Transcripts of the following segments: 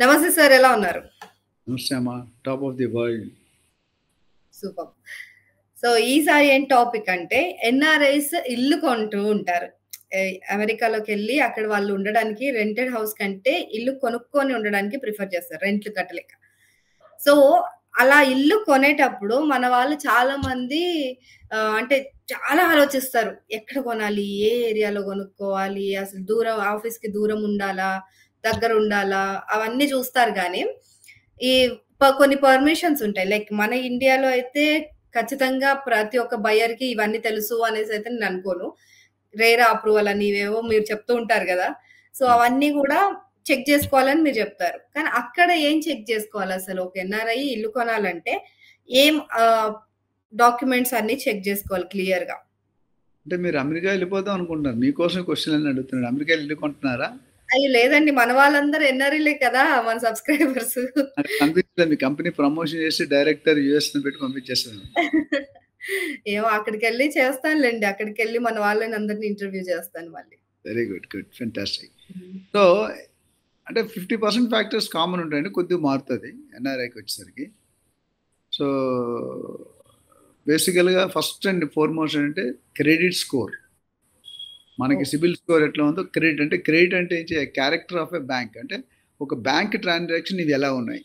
నమస్తే సార్, ఎలా ఉన్నారు? నమస్తే అమ్మా, top of the world. Super. So, ఈసారి ఏం టాపిక్ అంటే ఎన్ఆర్ఐస్ ఇల్లు కొంటూ ఉంటారు. అమెరికాలోకెళ్ళి అక్కడ వాళ్ళు ఉండడానికి రెంటెడ్ హౌస్ కంటే ఇల్లు కొనుక్కొని ఉండడానికి ప్రిఫర్ చేస్తారు. రెంట్లు కట్టలేక. సో, అలా ఇల్లు కొనేటప్పుడు మన వాళ్ళు చాలా మంది అంటే చాలా ఆలోచిస్తారు. ఎక్కడ కొనాలి? ఏ ఏరియాలో కొనుక్కోవాలి? అసలు దూరం ఆఫీస్‌కి దూరం ఉండాలా? దగ్గర ఉండాలా? అవన్నీ చూస్తారు గానీ, ఈ కొన్ని పర్మిషన్స్ ఉంటాయి. లైక్ మన ఇండియాలో అయితే ఖచ్చితంగా ప్రతి ఒక్క బయర్‌కి ఇవన్నీ తెలుసు అనేసైతే నేను అనుకోను. రేరా అప్రూవల్ అని ఇవేవో మీరు చెప్తూ ఉంటారు గదా! సో, అవన్నీ గూడా చెక్ జేసుకోవాలని మీరు జెప్తారు. కానీ అక్కడ ఏం చెక్ జేసుకోవాలసలు? ఒక ఎన్ఆర్ఐ ఇల్లు కొనాలంటే ఏం డాక్యుమెంట్స్ అన్నీ చెక్ జేసుకోవాలి క్లియర్‌గా? అంటే మీరు అమెరికా వెళ్ళిపోదాం అనుకుంటున్నారు. మీకోసం క్వశ్చన్ అని అడుగుతున్నాడు. అమెరికా వెళ్ళుకుంటున్నారా? అయ్యో! లేదండి. మన వాళ్ళందరూ ఎన్ఆర్ఐలే కదా! మన సబ్‌స్క్రైబర్స్. నాకు కనిపించలేదు. మీ కంపెనీ ప్రమోషన్ చేసి డైరెక్టర్ యూఎస్‌ని పెట్టి పంపించేస్తాను. ఏమో అక్కడికెళ్ళి చేస్తానులెండి. అక్కడికెళ్ళి మన వాళ్ళని అందరిని ఇంటర్వ్యూ చేస్తాను మళ్ళీ. Very good. గుడ్. ఫెంటాస్టిక్. హ్మ్. సో, అంటే 50% ఫ్యాక్టర్స్ కామన్ ఉంటాయండి. కొద్దిగా మారుతది ఎన్ఆర్ఐకి వచ్చేసరికి. సో, బేసికల్‌గా ఫస్ట్ అండ్ ఫార్మోస్ట్ అంటే క్రెడిట్ స్కోర్. మనకి సిబిల్ స్కోర్ ఎట్లా ఉందో క్రెడిట్ అంటే క్యారెక్టర్ ఆఫ్ ఎ బ్యాంక్. అంటే ఒక బ్యాంక్ ట్రాన్సాక్షన్ ఇది ఎలా ఉన్నాయి,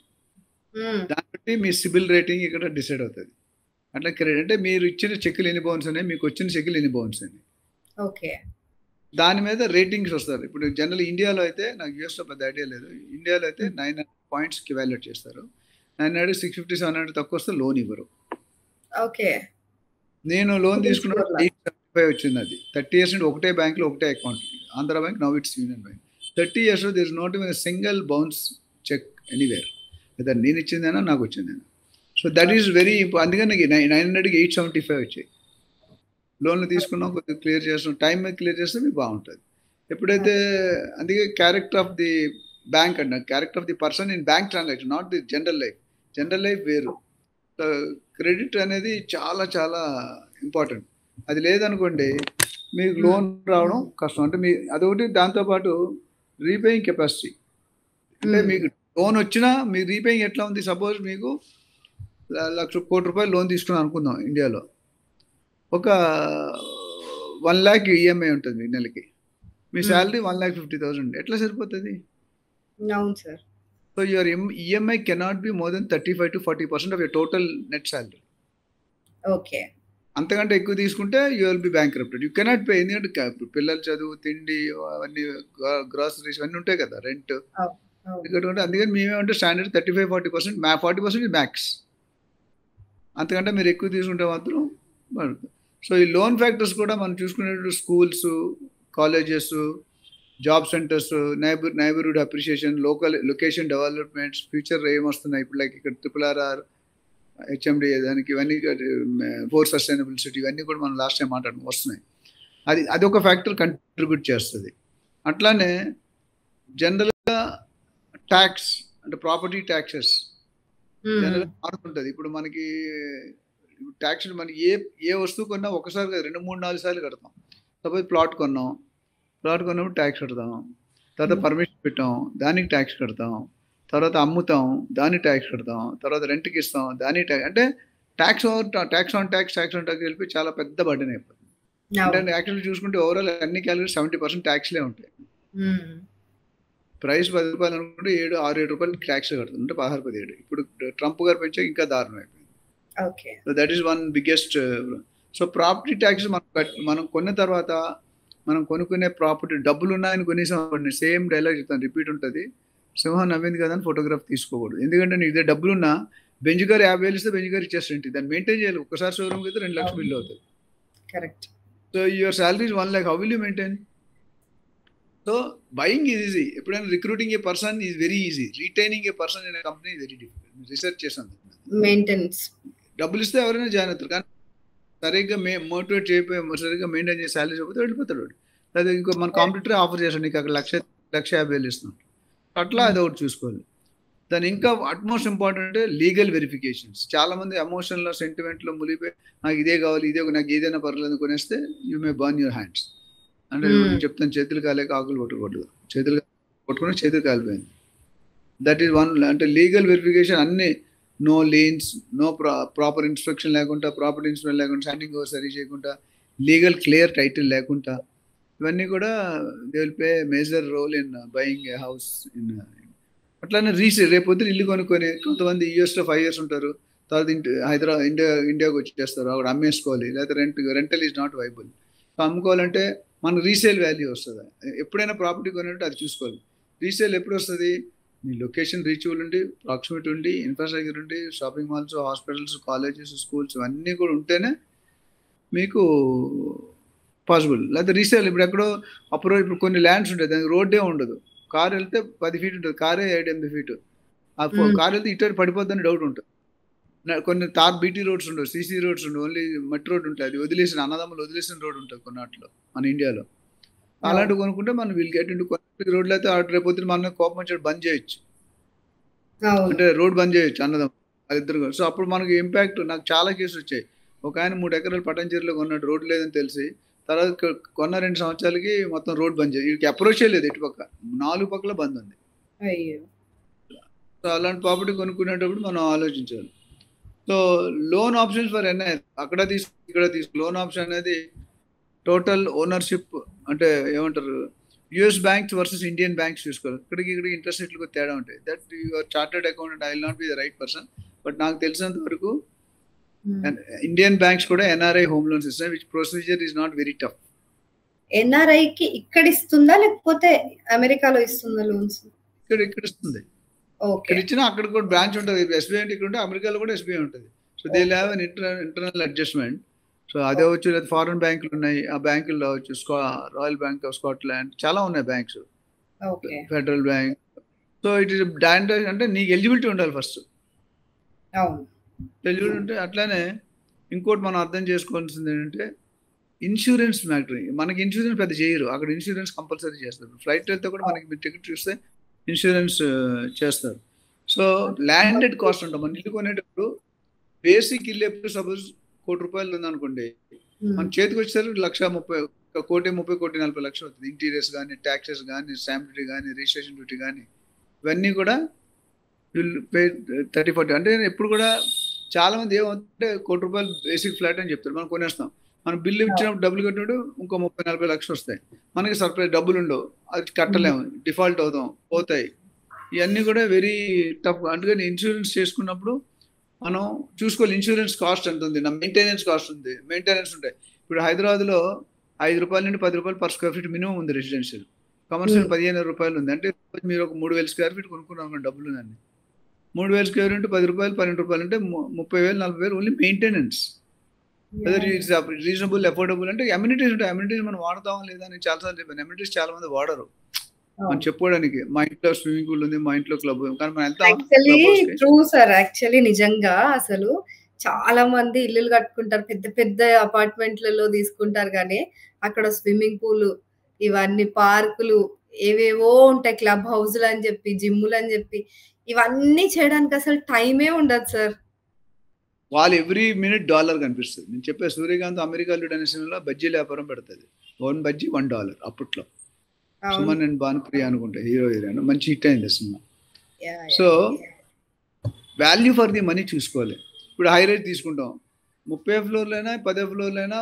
దాన్ని బట్టి మీ సిబిల్ రేటింగ్ ఇక్కడ డిసైడ్ అవుతుంది. అట్లా క్రెడిట్ అంటే మీరు ఇచ్చిన చెక్కులు ఎన్ని బౌన్స్ ఉన్నాయి, మీకు వచ్చిన చెక్కులు ఎన్ని బౌన్స్ ఉన్నాయి, ఓకే. దాని మీద రేటింగ్స్ వస్తారు. ఇప్పుడు జనరల్ ఇండియాలో అయితే, నాకు యూఎస్లో పెద్ద ఐడియా లేదు, ఇండియాలో అయితే 900 పాయింట్స్కి వాల్యుయేట్ చేస్తారు. 900, 650, 700 తక్కువ వస్తే లోన్ ఇవ్వరు. ఓకే. నేను లోన్ తీసుకున్నప్పుడు 875 వచ్చింది. అది 30 years నుండి ఒకటే బ్యాంక్లో ఒకటే account, Andhra bank, now it's union bank. 30 years there is not even single bounce cheque anywhere, లేదా నేను ఇచ్చిందైనా నాకు వచ్చిందైనా. So that is very important. అందుకని 900కి 875 వచ్చాయి. లోన్లు తీసుకున్నాం, కొద్దిగా క్లియర్ చేస్తున్నాం, టైం మీద క్లియర్ చేస్తే మీకు బాగుంటుంది. ఎప్పుడైతే అందుకే క్యారెక్టర్ ఆఫ్ ది బ్యాంక్ అంట, character of the person in bank transaction, not the general life. General life వేరు. క్రెడిట్ అనేది చాలా చాలా ఇంపార్టెంట్. అది లేదనుకోండి మీకు లోన్ రావడం కష్టం. అంటే మీ అదొకటి, దాంతోపాటు రీపేయింగ్ కెపాసిటీ. అంటే మీకు లోన్ వచ్చినా మీ రీపేయింగ్ ఎట్లా ఉంది. సపోజ్ మీకు 1,00,000 కోటి రూపాయలు లోన్ తీసుకున్నాం అనుకుందాం ఇండియాలో. ఒక 1 lakh ఈఎంఐ ఉంటుంది మీ నెలకి. మీ శాలరీ 1,50,000. ఎట్లా సరిపోతుంది? అవును sir. So your EMI cannot be more than 35 to 40% of your total net salary. Okay. అంతకంటే ఎక్కువ తీసుకుంటే you will be bankrupted. You cannot pay. ఎందుకంటే పిల్లల చదువు, తిండి, అవన్నీ, గ్రాసరీస్ అన్నీ ఉంటాయి కదా, రెంట్. అందుకని మేమేమంటే స్టాండర్డ్ 35-40%, 40% మ్యాక్స్. అంతకంటే మీరు ఎక్కువ తీసుకుంటే మాత్రం పడుతుంది. సో ఈ లోన్ ఫ్యాక్టర్స్ కూడా మనం చూసుకునేటప్పుడు schools, colleges, job centres, neighbourhood appreciation, location developments, future ఏమొస్తున్నాయి ఇప్పుడు, లైక్ ఇక్కడ RRR, HMD, దానికి ఇవన్నీ, 4 సస్టైనబుల్ సిటీ, ఇవన్నీ కూడా మనం లాస్ట్ టైం మాట్లాడుకుని వస్తున్నాయి. అది ఒక ఫ్యాక్టర్ కంట్రిబ్యూట్ చేస్తుంది. అట్లానే జనరల్గా ట్యాక్స్ అంటే ప్రాపర్టీ ట్యాక్సెస్ జనరల్గా మారుతుంటుంది. ఇప్పుడు మనకి ట్యాక్స్ మనకి ఏ వస్తువు కొన్నా ఒకసారి 2, 3, 4 సార్లు కడతాం. సపోజ్ ప్లాట్ కొన్నప్పుడు ట్యాక్స్ కడతాం, తర్వాత పర్మిషన్ పెట్టాం దానికి ట్యాక్స్ కడతాం, తర్వాత అమ్ముతాం దానికి ట్యాక్స్ కడతాం, తర్వాత రెంట్కి ఇస్తాం దానికి ట్యాక్స్. అంటే ట్యాక్స్ ఆన్ ట్యాక్స్ వెళ్ళిపోయి చాలా పెద్ద బర్డెన్ అయిపోతుంది. అంటే యాక్చువల్లీ చూసుకుంటే ఓవరాల్ అన్ని క్యాలిక్యులేట్ 70% ట్యాక్స్లే ఉంటాయి. ప్రైస్ 10 రూపాయలు అనుకుంటే 6-7 రూపాయలు ట్యాక్స్ కడుతుంది, అంటే 16-17. ఇప్పుడు ట్రంప్ గారు పెంచాక ఇంకా దారుణం అయిపోయింది. So that is one biggest. So property tax మనం కొన్న తర్వాత, మనం కొనుక్కునే ప్రాపర్టీ డబ్బులు ఉన్నాయని కొనేసాం, సేమ్ డైలాగ్ చెప్తాను, రిపీట్ ఉంటుంది. సింహం నవ్వింది కదా అని ఫోటోగ్రాఫ్ తీసుకోకూడదు. ఎందుకంటే నీకు ఇదే డబ్బులున్నా బెంజ్ గారు 50,000 ఇస్తే బెంజ్ గారు ఇచ్చేస్తుంటే దాన్ని మెయింటైన్ చేయాలి. ఒక్కసారి షోరూమ్కి అయితే 2 లక్షలు బిల్లు అవుతుంది. Correct. So your salary is 1 lakh, how will you maintain? So buying is easy. ఎప్పుడైనా recruiting a person is very easy, retaining a person in company is very difficult. Research చేసాను. Maintenance డబ్బులు ఇస్తే ఎవరైనా join అవుతారు, కానీ సరిగ్గా motivate చేయకపోయి, సరిగ్గా maintain చేసి శాలరీ చెప్పితే వెళ్ళిపోతాడు. లేదా ఇంకో మన కాంపిటీటర్ ఆఫర్ చేస్తాడు, నీకు అక్కడ 1,50,000 ఇస్తున్నాడు. అట్లా అది ఒకటి చూసుకోవాలి. దాని ఇంకా అట్మోస్ట్ ఇంపార్టెంట్ లీగల్ వెరిఫికేషన్స్. చాలా మంది ఎమోషన్లో, సెంటిమెంట్లో మునిగిపోయి నాకు ఇదే కావాలి, నాకు ఏదైనా పర్లేదు కొనేస్తే you may burn your hands. అంటే చెప్తాను, చేతులు కాలేక ఆకులు పట్టుకోకూడదు. చేతులు పట్టుకుని చేతులు కాలిపోయింది. That is one. అంటే లీగల్ వెరిఫికేషన్ అన్ని, no liens, no proper inspection లేకుండా, ప్రాపర్ ఇన్స్పెక్షన్ లేకుండా, స్టాండింగ్ ఓవర్ సరి చేయకుండా, లీగల్ క్లియర్ టైటిల్ లేకుండా, ఇవన్నీ కూడా they will play major role in buying a house in. అట్లానే రీసేల్, రేపు పొద్దున ఇల్లు కొనుక్కొని కొంతమంది యూఎస్లో 5 years ఉంటారు, తర్వాత హైదరాబాద్ ఇండియాకి వచ్చేస్తారు, అక్కడ అమ్మేసుకోవాలి, లేకపోతే rental is not viable. So అమ్ముకోవాలంటే మనకు రీసేల్ వాల్యూ వస్తుంది. ఎప్పుడైనా ప్రాపర్టీ కొనేటప్పుడు అది చూసుకోవాలి. రీసేల్ ఎప్పుడు వస్తుంది? మీ లొకేషన్ రీచబుల్ ఉండి, ప్రాక్సిమిటీ ఉండి, ఇన్ఫ్రాస్ట్రక్చర్ ఉండి, shopping malls, hospitals, colleges, schools ఇవన్నీ కూడా ఉంటేనే మీకు పాసిబుల్. లేకపోతే రీసేల్ ఇప్పుడు ఎక్కడో అప్పుడు ఇప్పుడు కొన్ని ల్యాండ్స్ ఉంటాయి, దానికి రోడ్డే ఉండదు, కారు వెళ్తే 10 feet ఉంటుంది, కారే 7-8 feet. ఆ కారు వెళ్తే ఇటు పడిపోద్దని డౌట్ ఉంటుంది. కొన్ని బీటీ రోడ్స్ ఉండవు, సీసీ రోడ్స్ ఉండవు, ఓన్లీ మట్టి రోడ్ ఉంటుంది, అది వదిలేసిన అన్నదమ్ములు వదిలేసిన రోడ్ ఉంటుంది కొన్నాట్లో మన ఇండియాలో. అలాంటివి కొనుక్కుంటే మనం వీల్ గెట్ ఇంటూ కొన్ని రోడ్లు అయితే రేపు మన కోపం వచ్చి బంద్ చేయొచ్చు, అంటే రోడ్ బంద్ చేయొచ్చు అన్నదమ్ములు వాళ్ళిద్దరు. సో అప్పుడు మనకి ఇంపాక్ట్. నాకు చాలా కేసులు వచ్చాయి. ఒక ఆయన 3 acres పటంచేరిలో కొన్నాడు, రోడ్ లేదని తెలిసి, తర్వాత కొన్న 2 సంవత్సరాలకి మొత్తం రోడ్ బంద్ చేయాలి, వీడికి అప్రోచే లేదు, ఇటుపక్క 4 పక్కల బంద్ ఉంది. సో అలాంటి ప్రాపర్టీ కొనుక్కునేటప్పుడు మనం ఆలోచించాలి. So loan options for NI, అక్కడ ఇక్కడ లోన్ ఆప్షన్ అనేది టోటల్ ఓనర్షిప్, అంటే ఏమంటారు, US banks versus Indian banks చూసుకోవాలి. ఇక్కడికి ఇంట్రెస్ట్ రేట్లకు తేడా ఉంటాయి. That your chartered accountant, I will not be the right person, but నాకు తెలిసినంత వరకు ఇండియన్ బ్యాంక్స్ కూడా ఎన్ఆర్ఐ హోమ్ లోన్స్ ఇస్తాయి, which procedure is not very tough. ఎన్ఆర్ఐకి ఇక్కడ ఇస్తుందా లేకపోతే అమెరికాలో ఇస్తుందా లోన్స్? ఇక్కడ ఇస్తుంది. ఇక్కడ ఇచ్చినా అక్కడ కూడా బ్రాంచ్ ఉంటుంది. ఎస్బీఐ అంటే ఇక్కడ ఉంటే అమెరికాలో కూడా ఎస్బీఐ ఉంటుంది. So they have an internal adjustment. So అదే వచ్చు, లేదా ఫారెన్ బ్యాంకులు ఉన్నాయి, ఆ బ్యాంకుల్లో వచ్చు, రాయల్ బ్యాంక్ ఆఫ్ స్కాట్లాండ్, చాలా ఉన్నాయి banks, federal bank. So it is అంటే నీకు ఎలిజిబిలిటీ ఉండాలి ఫస్ట్. ఎలిజిబిలిటీ ఉంటే. అట్లానే ఇంకోటి మనం అర్థం చేసుకోవాల్సింది ఏంటంటే ఇన్సూరెన్స్ మ్యాటర్. మనకి ఇన్సూరెన్స్ పెద్ద చేయరు, అక్కడ ఇన్సూరెన్స్ కంపల్సరీ చేస్తారు. ఫ్లైట్ వెళ్తే కూడా మనకి మీరు టికెట్ చూస్తే ఇన్సూరెన్స్ చేస్తారు. సో ల్యాండెడ్ కాస్ట్ ఉంటాం. మన ఇల్లు కొనేటప్పుడు బేసిక్ ఇల్లు ఎప్పుడు సపోజ్ ₹1,00,00,000 ఉందనుకోండి, మన చేతికి వచ్చేసరికి 1,30,000, 1,40,00,000 అవుతుంది. ఇంటీరియర్స్ కానీ, ట్యాక్సెస్ కానీ, స్టాంప్ డ్యూటీ కానీ, రిజిస్ట్రేషన్ డ్యూటీ కానీ, ఇవన్నీ కూడా విల్ పే 30-40. అంటే ఎప్పుడు కూడా చాలా మంది ఏమంటే ₹1,00,00,000 బేసిక్ ఫ్లాట్ అని చెప్తారు, మనం కొనేస్తాం. మనం బిల్లు ఇచ్చినప్పుడు డబ్బులు కట్టినప్పుడు ఇంకో 30-40 లక్షలు వస్తాయి, మనకి సర్ప్రైజ్ డబ్బులు ఉండవు, అది కట్టలేము, డిఫాల్ట్ అవుతాం, పోతాయి. ఇవన్నీ కూడా వెరీ టఫ్. అందుకని ఇన్సూరెన్స్ చేసుకున్నప్పుడు మనం చూసుకోవాలి ఇన్సూరెన్స్ కాస్ట్ ఎంత ఉంది, నా మెయింటెనెన్స్ కాస్ట్ ఉంది, మెయింటెనెన్స్ ఉంటాయి. ఇప్పుడు హైదరాబాద్లో ₹5 నుండి ₹10 per square feet మినిమం ఉంది రెసిడెన్షియల్. కమర్షియల్ ₹15,000 ఉంది. అంటే మీరు ఒక 3,000 square feet కొనుక్కున్నాం డబ్బులు ఉందండి, 3,000 square feet ₹10, ₹12 అంటే ₹30,000, ₹40,000 only maintenance. Whether it's reasonable, affordable. అంటే అమ్యూనిటీస్ ఉంటాయి, అమ్యూనిటీస్ మనం వాడతాం లేదా అని చాలాసార్లు చెప్పాను. అమ్యూనిటీస్ చాలా మంది వాడరు మనం చెప్పుకోవడానికి. మా ఇంట్లో స్విమ్మింగ్ పూల్ ఉంది, మా ఇంట్లో క్లబ్, కానీ మనం వెళ్తాం. ట్రూ సార్, యాక్చువల్లీ నిజంగా అసలు చాలా మంది ఇల్లులు కట్టుకుంటారు, పెద్ద పెద్ద అపార్ట్మెంట్లలో తీసుకుంటారు, కానీ అక్కడ స్విమ్మింగ్ పూల్, ఇవన్నీ పార్కులు, ఏవేవో ఉంటాయి, క్లబ్ హౌస్లు అని చెప్పి, జిమ్లు అని చెప్పి, ఇవన్నీ చేయడానికి అసలు టైమే ఉండదు సార్. వాళ్ళు ఎవ్రీ మినిట్ $1 కనిపిస్తుంది. నేను చెప్పే సూర్యకాంత్ అమెరికా అనే సినిమాలో బజ్జీ వ్యాపారం పెడుతుంది, $1 బజ్జీ $1 అప్పట్లో. సుమన్ అండ్ భానుప్రియ అనుకుంటా హీరోయిన్, మంచి హిట్ అయింది cinema. So value for the money చూసుకోవాలి. ఇప్పుడు హై రైట్ తీసుకుంటాం, 30 ఫ్లోర్లైనా, 10 ఫ్లోర్లైనా,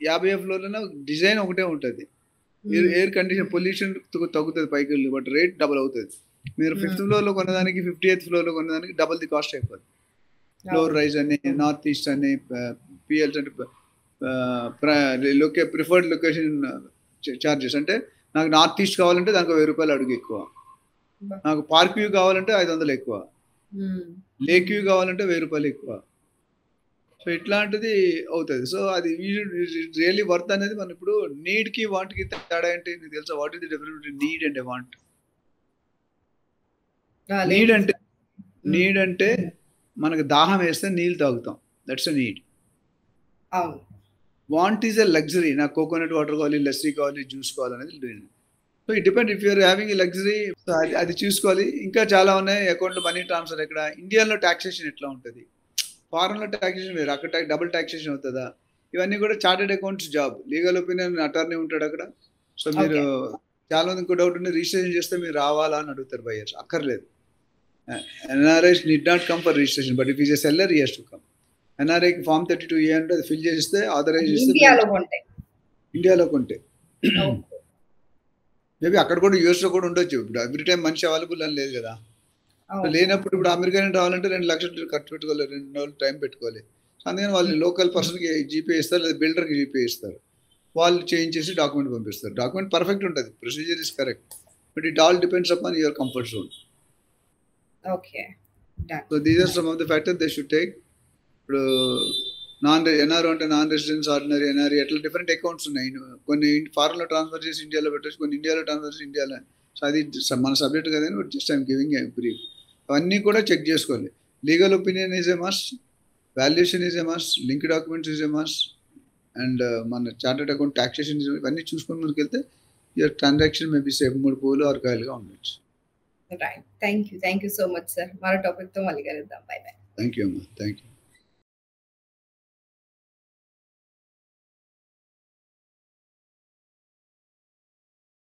50 ఫ్లోర్లైనా డిజైన్ ఒకటే ఉంటుంది. ఎయిర్ కండిషన్, పొల్యూషన్ తగ్గుతుంది పైకి వెళ్ళి, బట్ రేట్ డబుల్ అవుతుంది. మీరు 5th ఫ్లోర్లో కొనేదానికి 58th ఫ్లోర్లో కొనేదానికి డబుల్ ది కాస్ట్ అయిపోతుంది. ఫ్లోర్ రైజ్ అని, నార్త్ ఈస్ట్ అని, పిఎల్స్ అంటే ప్రిఫర్డ్ లొకేషన్ ఛార్జెస్. అంటే నాకు నార్త్ ఈస్ట్ కావాలంటే దానికి ₹1,000 అడుగు ఎక్కువ, నాకు పార్క్ వ్యూ కావాలంటే $500 ఎక్కువ, లేక్ వ్యూ కావాలంటే ₹1,000 ఎక్కువ. సో ఇట్లాంటిది అవుతుంది. సో అది రియల్లీ వర్త్ అనేది. మనం ఇప్పుడు నీడ్కి వాంట్కి తేడా ఏంటి నీకు తెలుసా? What is the difference between need and want? Need అంటే మనకు దాహం వేస్తే నీళ్ళు తాగుతాం, that's a need. Want is a luxury, నాకు కోకోనట్ వాటర్ కావాలి, లస్సీ కావాలి, జ్యూస్ కావాలి అనేది. So it depend if you're having a luxury. సో అది చూసుకోవాలి. ఇంకా చాలా ఉన్నాయి. అకౌంట్లో మనీ ట్రాన్స్ఫర్ ఎక్కడ, ఇండియాలో ట్యాక్సేషన్ ఎట్లా ఉంటుంది, ఫారెన్లో ట్యాక్సేషన్ వేరు, అక్కడ డబుల్ ట్యాక్సేషన్ అవుతుందా, ఇవన్నీ కూడా chartered accounts job. Legal opinion attorney ఉంటాడు అక్కడ. సో మీరు చాలా మంది ఇంకో డౌట్ ఉంది, రిజిస్ట్రేషన్ చేస్తే మీరు రావాలా అని అడుగుతారు బయర్స్. అక్కర్లేదు, NRIs need not come for registration, but if he's a seller, he has to come. NRI కి ఫామ్ 32A అంటే అది ఫిల్ చేస్తే ఆథరైజ్ చేస్తే ఇండియాలో కొంటే ఇండియాలో కొంటే ఓకే మేబీ అక్కడ కూడా యూఎస్లో కూడా ఉండొచ్చు. ఇప్పుడు ఎవ్రీ టైం మనిషి అవైలబుల్ అని లేదు కదా. లేనప్పుడు ఇప్పుడు అమెరికా నుంచి రావాలంటే 2 లక్షలు ఖర్చు పెట్టుకోవాలి, 2 రోజులు టైం పెట్టుకోవాలి. అందుకని వాళ్ళు లోకల్ పర్సన్కి జీపే ఇస్తారు, లేదా బిల్డర్కి జీపే ఇస్తారు. వాళ్ళు చేంజ్ చేసి డాక్యుమెంట్ పంపిస్తారు. డాక్యుమెంట్ పర్ఫెక్ట్ ఉంటుంది, procedure is correct, but it all depends upon your comfort zone. Okay so these are some of the factors they should take. ఇప్పుడు ఎన్ఆర్ఓ అంటే నాన్ రెసిడెన్స్, ఆర్డినరీ, ఎన్ఆర్ఈ అట్లా different accounts ఉన్నాయి. కొన్ని ఫారెన్లో transfer చేసి ఇండియాలో పెట్టచ్చు, కొన్ని ఇండియాలో ట్రాన్స్ఫర్ చేసి ఇండియాలో. సో అది మన సబ్జెక్ట్ కదండి, but just I'm giving a brief. అవన్నీ కూడా చెక్ చేసుకోవాలి. Legal opinion is a must, valuation is a must, link documents is a must, and మన చార్టెడ్ అకౌంట్ టాక్సేషన్ ఇవన్నీ చూసుకొని మనకి వెళ్తే యువర్ ట్రాన్సాక్షన్ మేబీ సేఫ్ 3 పూలు ఆర్కాయలుగా ఉండొచ్చు. Right. Thank you so much sir. మరో టాపిక్తో మళ్ళీ కలుద్దాం. By by. థ్యాంక్ యూ అమ్మా. Thank you.